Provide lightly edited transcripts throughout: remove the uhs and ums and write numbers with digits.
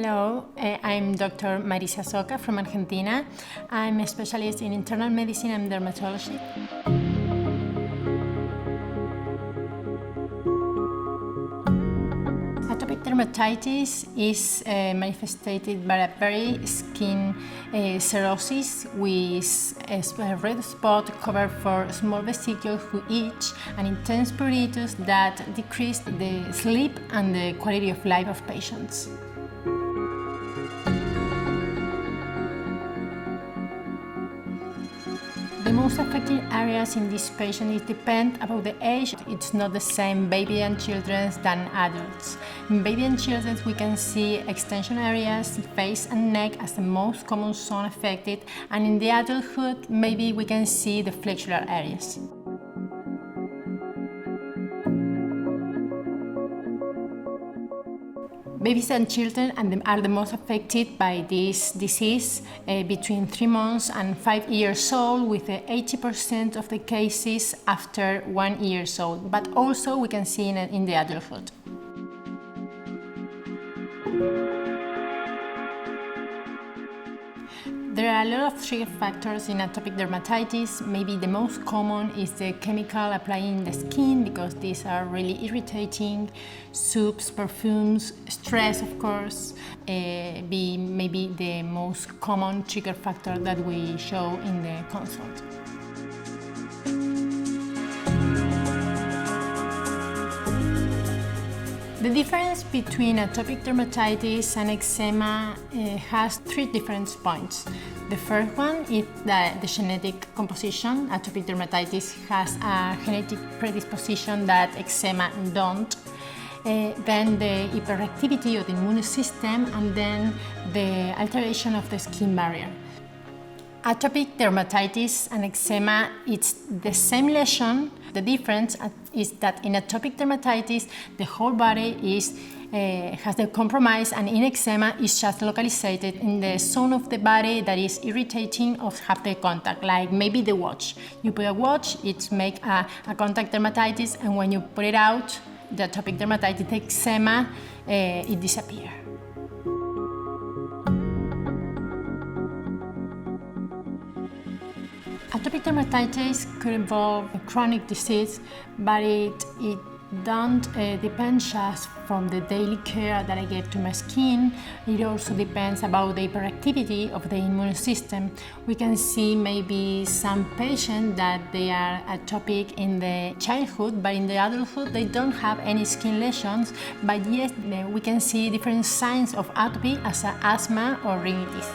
Hello, I'm Dr. Marisa Zocca from Argentina. I'm a specialist in internal medicine and dermatology. Atopic dermatitis is manifested by a very skin cirrhosis with a red spot covered for small vesicles who itch and intense pruritus that decrease the sleep and the quality of life of patients. The most affected areas in this patient depend about the age. It's not the same baby and children than adults. In baby and children, we can see extension areas, face and neck as the most common zone affected, and in the adulthood, maybe we can see the flexural areas. Babies and children are the most affected by this disease between 3 months and 5 years old, with 80% of the cases after 1 year old, but also we can see in the adulthood. There are a lot of trigger factors in atopic dermatitis. Maybe the most common is the chemical applying the skin, because these are really irritating. Soups, perfumes, stress, of course, be maybe the most common trigger factor that we show in the consult. The difference between atopic dermatitis and eczema has 3 different points. The first one is the genetic composition. Atopic dermatitis has a genetic predisposition that eczema don't. Then the hyperactivity of the immune system, and then the alteration of the skin barrier. Atopic dermatitis and eczema, it's the same lesion. The difference is that in atopic dermatitis, the whole body has the compromise, and in eczema is just localized in the zone of the body that is irritating or have the contact, like maybe the watch. You put a watch, it makes a contact dermatitis, and when you put it out, the atopic dermatitis, the eczema, it disappears. Atopic dermatitis could involve a chronic disease, but it don't depend just from the daily care that I give to my skin. It also depends about the hyperactivity of the immune system. We can see maybe some patients that they are atopic in the childhood, but in the adulthood they don't have any skin lesions, but yes, we can see different signs of atopy as asthma or rhinitis.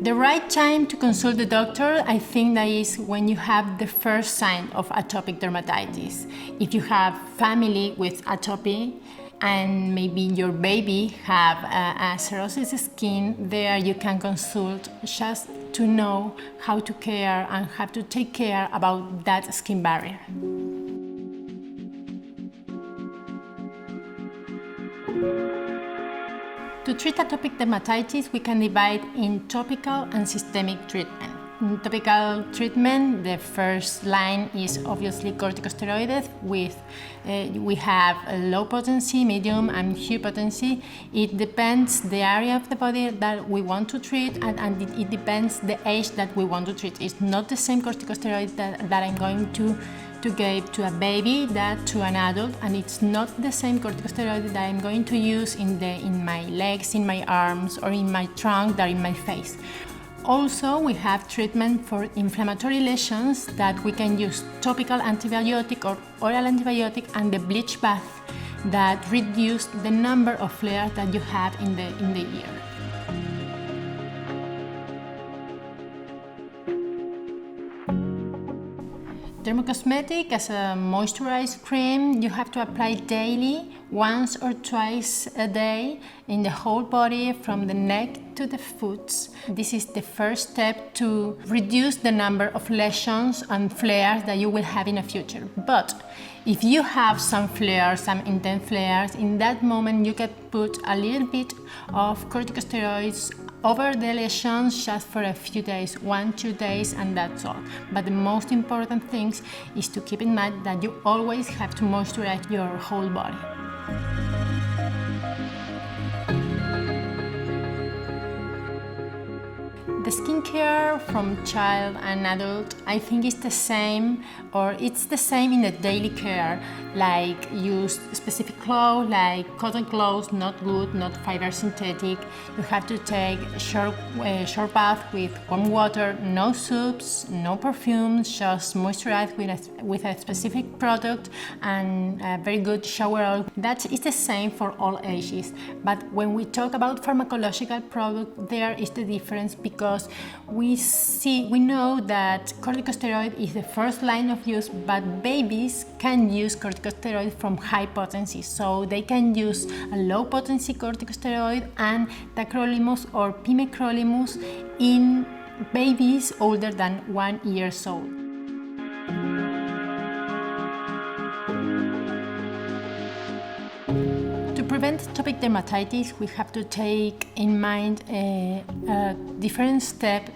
The right time to consult the doctor, I think that is when you have the first sign of atopic dermatitis. If you have family with atopy and maybe your baby have a cirrhosis skin, there you can consult just to know how to care and how to take care about that skin barrier. To treat atopic dermatitis, we can divide in topical and systemic treatment. In topical treatment, the first line is obviously corticosteroids. We have a low potency, medium, and high potency. It depends the area of the body that we want to treat, and it depends the age that we want to treat. It's not the same corticosteroid that I'm going to give to a baby that to an adult, and it's not the same corticosteroid that I'm going to use in my legs, in my arms, or in my trunk that in my face. Also, we have treatment for inflammatory lesions that we can use topical antibiotic or oral antibiotic and the bleach bath that reduce the number of flares that you have in the ear. Dermocosmetic, as a moisturized cream, you have to apply daily, once or twice a day, in the whole body from the neck to the foot. This is the first step to reduce the number of lesions and flares that you will have in the future. But if you have some flares, some intense flares, in that moment you can put a little bit of corticosteroids over the lesions just for a few days, 1-2 days, and that's all. But the most important thing is to keep in mind that you always have to moisturize your whole body. The skincare from child and adult, I think is the same, or it's the same in the daily care, like use specific clothes, like cotton clothes, not good, not fiber synthetic. You have to take short bath with warm water, no soaps, no perfumes, just moisturize with a specific product and a very good shower oil. That is the same for all ages. But when we talk about pharmacological product, there is the difference because we know that corticosteroid is the first line of use, but babies can use corticosteroid from high potency, so they can use a low potency corticosteroid and tacrolimus or pimecrolimus in babies older than 1 year old. To prevent atopic dermatitis, we have to take in mind a different step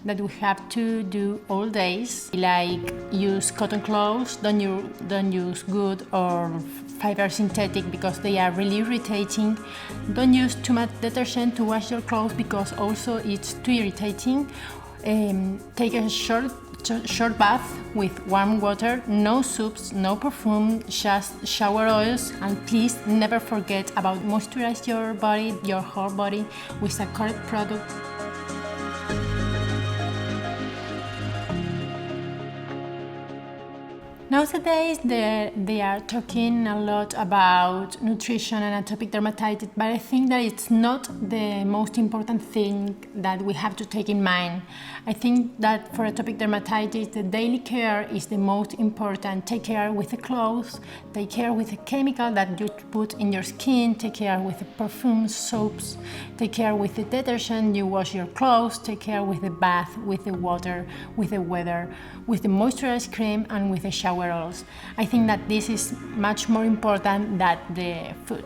that we have to do all days, like use cotton clothes, don't use good or fiber synthetic because they are really irritating. Don't use too much detergent to wash your clothes because also it's too irritating. Take a short bath with warm water, no soaps, no perfume, just shower oils, and please never forget about moisturize your body, your whole body, with a correct product. Nowadays, they are talking a lot about nutrition and atopic dermatitis, but I think that it's not the most important thing that we have to take in mind. I think that for atopic dermatitis, the daily care is the most important. Take care with the clothes, take care with the chemical that you put in your skin, take care with the perfumes, soaps, take care with the detergent you wash your clothes, take care with the bath, with the water, with the weather, with the moisturized cream, and with the shower oils. I think that this is much more important than the food.